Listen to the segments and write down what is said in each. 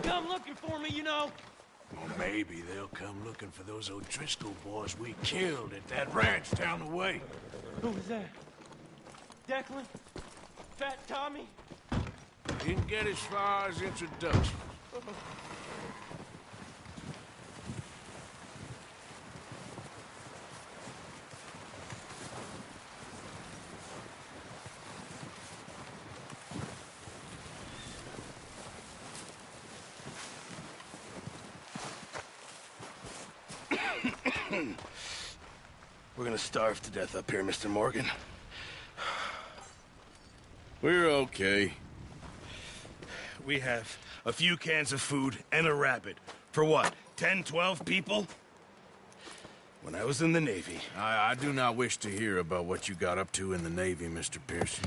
come looking for me, you know. Well, maybe they'll come looking for those O'Driscoll boys we killed at that ranch down the way. Who was that? Declan? Fat Tommy? Didn't get as far as introductions. We're gonna starve to death up here, Mr. Morgan. We're okay. We have a few cans of food and a rabbit. For what, 10, 12 people? When I was in the Navy... I do not wish to hear about what you got up to in the Navy, Mr. Pearson.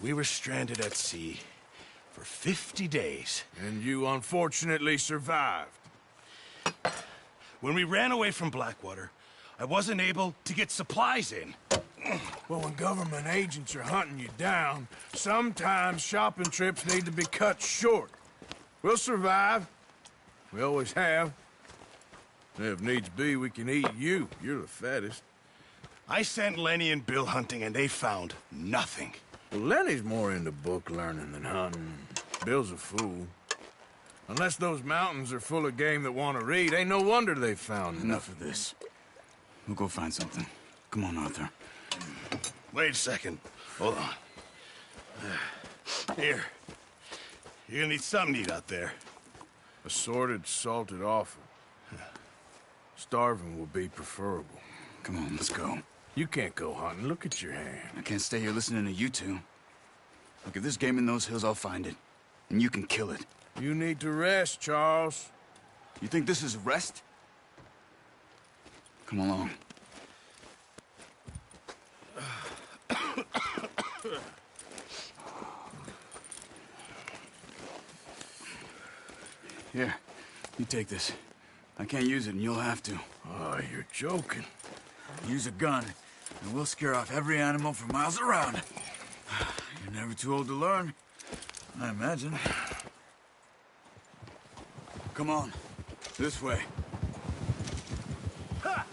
We were stranded at sea for 50 days. And you unfortunately survived. When we ran away from Blackwater, I wasn't able to get supplies in. Well, when government agents are hunting you down, sometimes shopping trips need to be cut short. We'll survive. We always have. If needs be, we can eat you. You're the fattest. I sent Lenny and Bill hunting, and they found nothing. Well, Lenny's more into book learning than hunting. Bill's a fool. Unless those mountains are full of game that want to read, ain't no wonder they found Enough of this. We'll go find something. Come on, Arthur. Wait a second. Hold on. Here. You're gonna need something to eat out there. Assorted, salted offal. Starving will be preferable. Come on, let's go. You can't go hunting. Look at your hand. I can't stay here listening to you two. Look, if there's game in those hills, I'll find it. And you can kill it. You need to rest, Charles. You think this is rest? Come along. Here, you take this. I can't use it, and you'll have to. Oh, you're joking. Use a gun, and we'll scare off every animal for miles around. You're never too old to learn, I imagine. Come on, this way. Ha!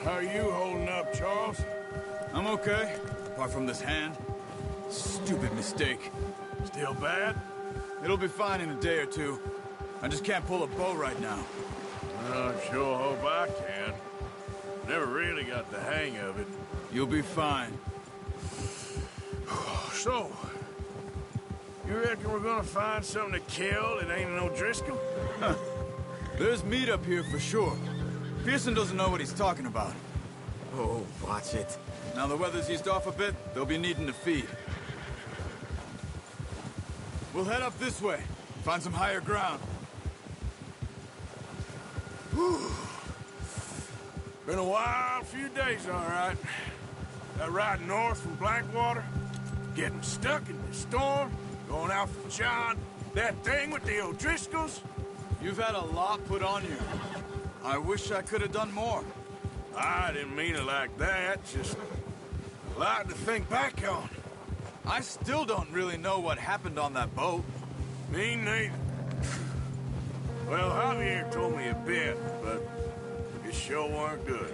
How are you holding up, Charles? I'm okay, apart from this hand. Stupid mistake. Still bad? It'll be fine in a day or two. I just can't pull a bow right now. I sure hope I can. Never really got the hang of it. You'll be fine. So, you reckon we're gonna find something to kill that ain't no Driscoll? Huh. There's meat up here for sure. Pearson doesn't know what he's talking about. Oh, watch it. Now the weather's eased off a bit, they'll be needing to feed. We'll head up this way, find some higher ground. Whew. Been a wild few days, all right. That ride north from Blackwater, getting stuck in the storm, going out for John, that thing with the O'Driscolls. You've had a lot put on you. I wish I could have done more. I didn't mean it like that, just a lot to think back on. I still don't really know what happened on that boat. Me neither. Well, Javier told me a bit, but it sure weren't good.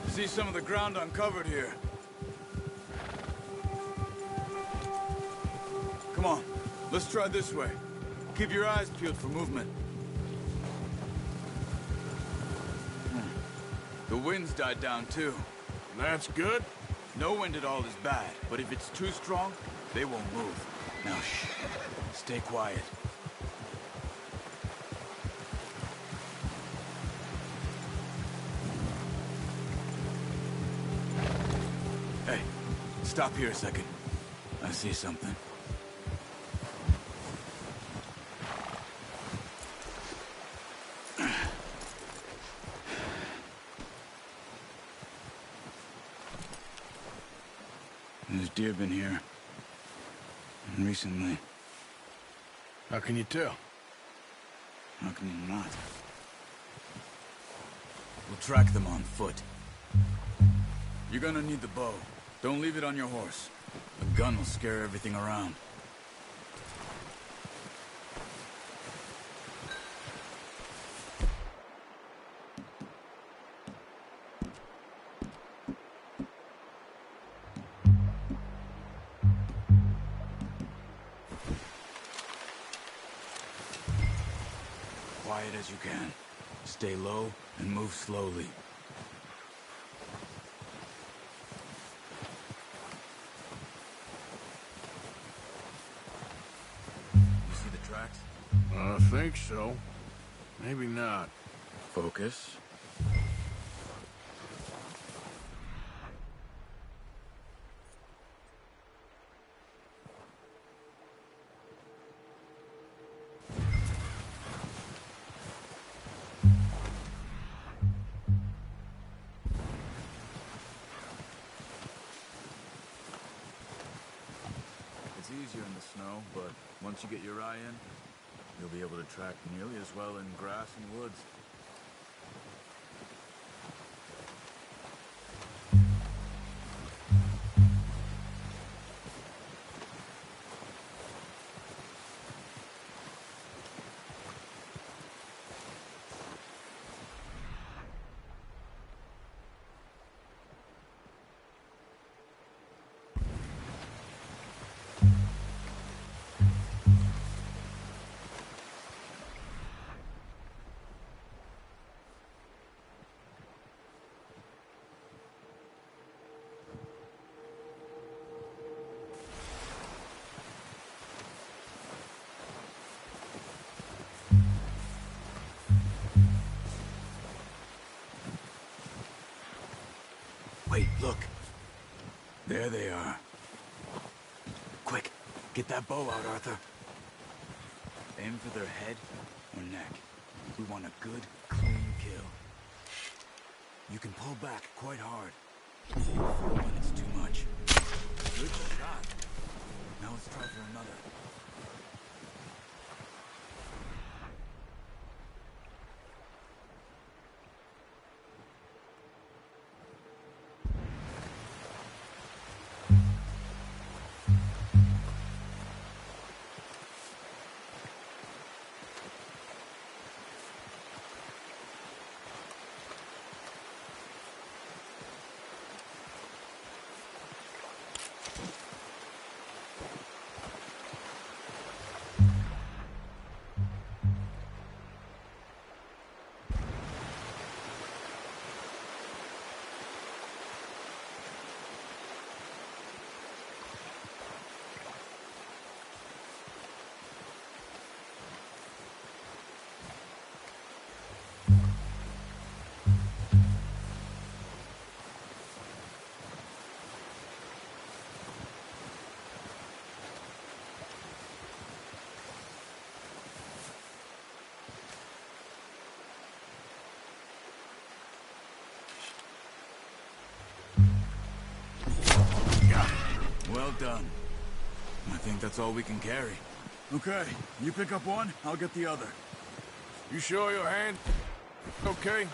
See some of the ground uncovered here. Come on, let's try this way. keep your eyes peeled for movement. The wind's died down, too. That's good. No wind at all is bad, but if it's too strong, they won't move. Now, shh. Stay quiet. Hey, stop here a second. I see something. There's deer been here. And recently. How can you tell? How can you not? We'll track them on foot. You're gonna need the bow. Don't leave it on your horse. A gun will scare everything around. Quiet as you can. Stay low and move slowly. You see the tracks? I think so. Maybe not. Focus. It's easier in the snow, but once you get your eye in, you'll be able to track nearly as well in grass and woods. Wait, look. There they are. Quick, get that bow out, Arthur. Aim for their head or neck. We want a good, clean kill. You can pull back quite hard. When it's too much. Good shot. Now let's try for another. Well done. I think that's all we can carry. Okay, you pick up one, I'll get the other. You sure your hand okay?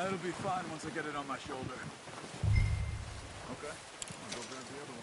It'll be fine once I get it on my shoulder. Okay, I'll go grab the other one.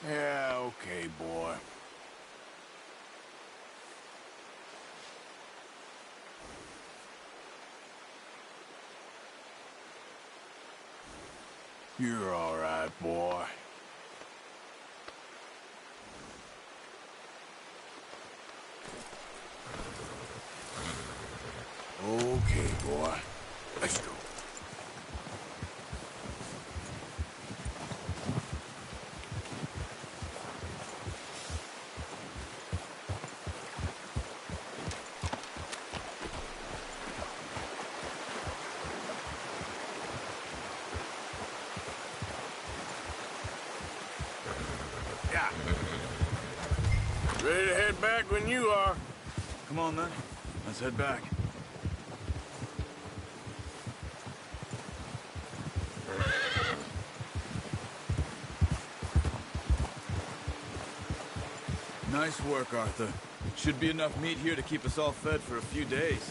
Yeah, okay, boy. You're all right, boy. Okay, boy. Let's go. Yeah. Ready to head back when you are. Come on, then. Let's head back. Nice work, Arthur. Should be enough meat here to keep us all fed for a few days.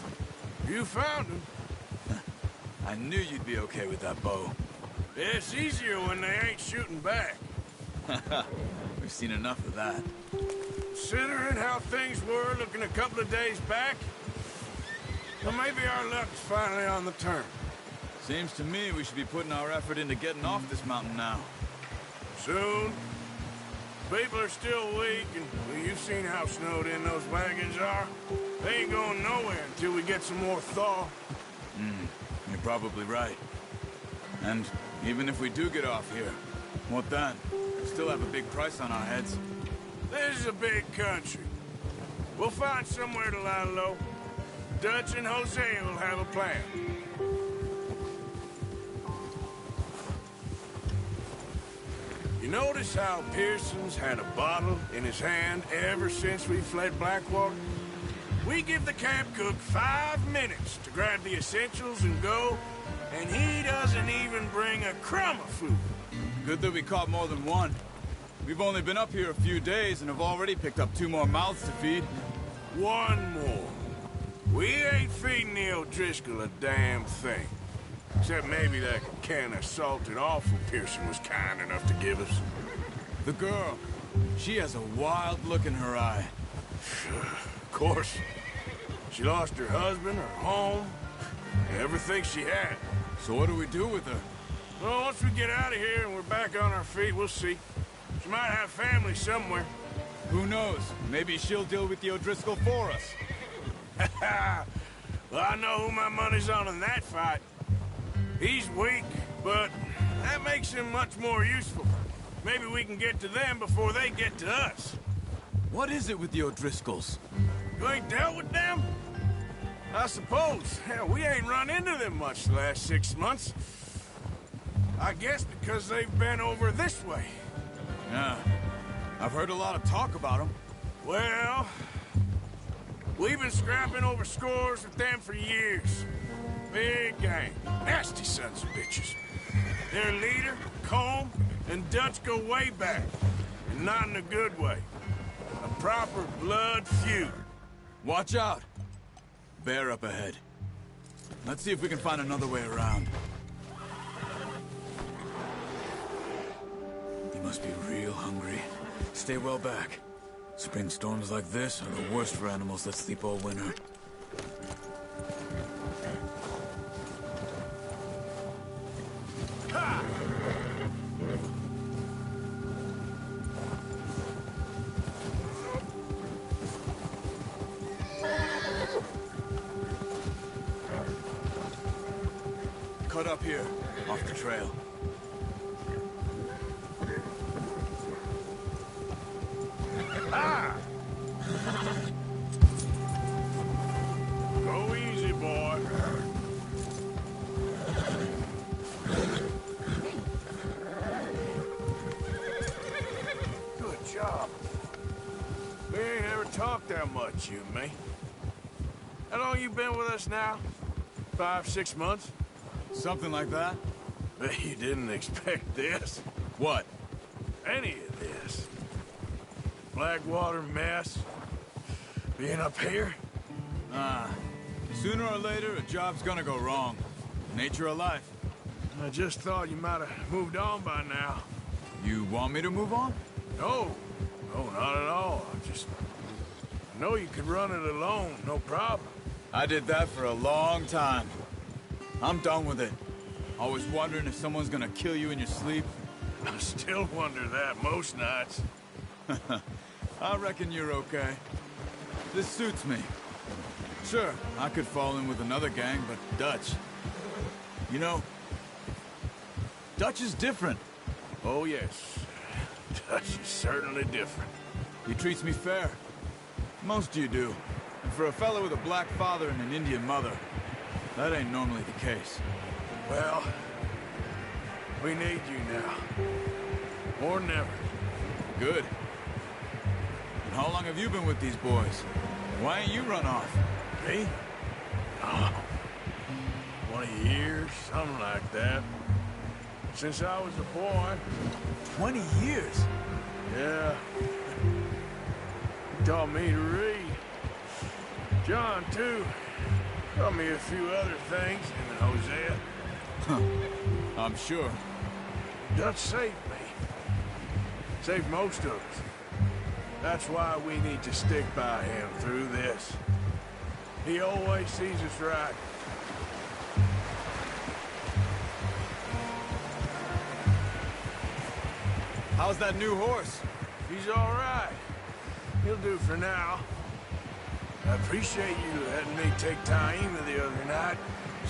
You found him. I knew you'd be okay with that bow. It's easier when they ain't shooting back. We've seen enough of that. Considering how things were looking a couple of days back, well, maybe our luck's finally on the turn. Seems to me we should be putting our effort into getting off this mountain now. Soon. People are still weak, and well, you've seen how snowed in those wagons are. They ain't going nowhere until we get some more thaw. You're probably right. And even if we do get off here, what then? We still have a big price on our heads. This is a big country. We'll find somewhere to lie low. Dutch and Jose will have a plan. You notice how Pearson's had a bottle in his hand ever since we fled Blackwater? We give the camp cook 5 minutes to grab the essentials and go, and he doesn't even bring a crumb of food. Good that we caught more than one. We've only been up here a few days and have already picked up 2 more mouths to feed. One more. We ain't feeding the O'Driscoll a damn thing. Except maybe that can of salted offal Pearson was kind enough to give us. The girl, she has a wild look in her eye. Of course. She lost her husband, her home, everything she had. So what do we do with her? Well, once we get out of here and we're back on our feet, we'll see. She might have family somewhere. Who knows? Maybe she'll deal with the O'Driscoll for us. Well, I know who my money's on in that fight. He's weak, but that makes him much more useful. Maybe we can get to them before they get to us. What is it with the O'Driscolls? You ain't dealt with them? I suppose. Hell, we ain't run into them much the last 6 months. I guess because they've been over this way. Yeah, I've heard a lot of talk about them. Well, we've been scrapping over scores with them for years. Big gang. Nasty sons of bitches. Their leader, Combe, and Dutch go way back. And not in a good way. A proper blood feud. Watch out! Bear up ahead. Let's see if we can find another way around. You must be real hungry. Stay well back. Spring storms like this are the worst for animals that sleep all winter. Ha! Cut up here, off the trail. Ah! Go easy, boy. Good job. We ain't ever talked that much, you and me. How long you been with us now? 5, 6 months? Something like that? Bet you didn't expect this. What? Any of this. Blackwater mess. Being up here. Sooner or later, a job's gonna go wrong. Nature of life. I just thought you might have moved on by now. You want me to move on? No, no, not at all. I know you could run it alone, no problem. I did that for a long time. I'm done with it. Always wondering if someone's gonna kill you in your sleep. I still wonder that most nights. I reckon you're okay. This suits me. Sure, I could fall in with another gang, but Dutch... You know, Dutch is different. Oh, yes. Dutch is certainly different. He treats me fair. Most of you do. And for a fellow with a black father and an Indian mother, that ain't normally the case. Well, we need you now. More than ever. Good. And how long have you been with these boys? Why ain't you run off? Me? Oh, 20 years, something like that. Since I was a boy. 20 years? Yeah. He taught me to read. John, too. Taught me a few other things, him and Hosea. Huh. I'm sure. Dutch saved me. Saved most of us. That's why we need to stick by him through this. He always sees us right. How's that new horse? He's all right. He'll do for now. I appreciate you letting me take Taima the other night.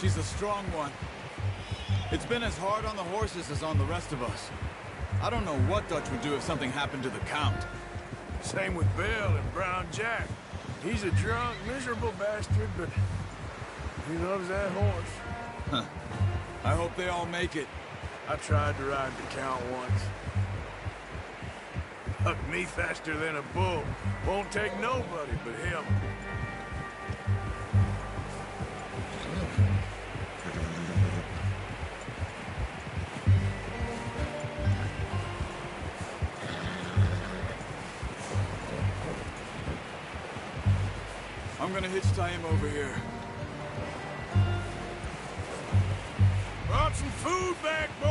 She's a strong one. It's been as hard on the horses as on the rest of us. I don't know what Dutch would do if something happened to the Count. Same with Bill and Brown Jack. He's a drunk, miserable bastard, but he loves that horse. Huh. I hope they all make it. I tried to ride the Count once. Hucked me faster than a bull. Won't take nobody but him. I'm gonna hitch Taima over here. Brought some food back, boy.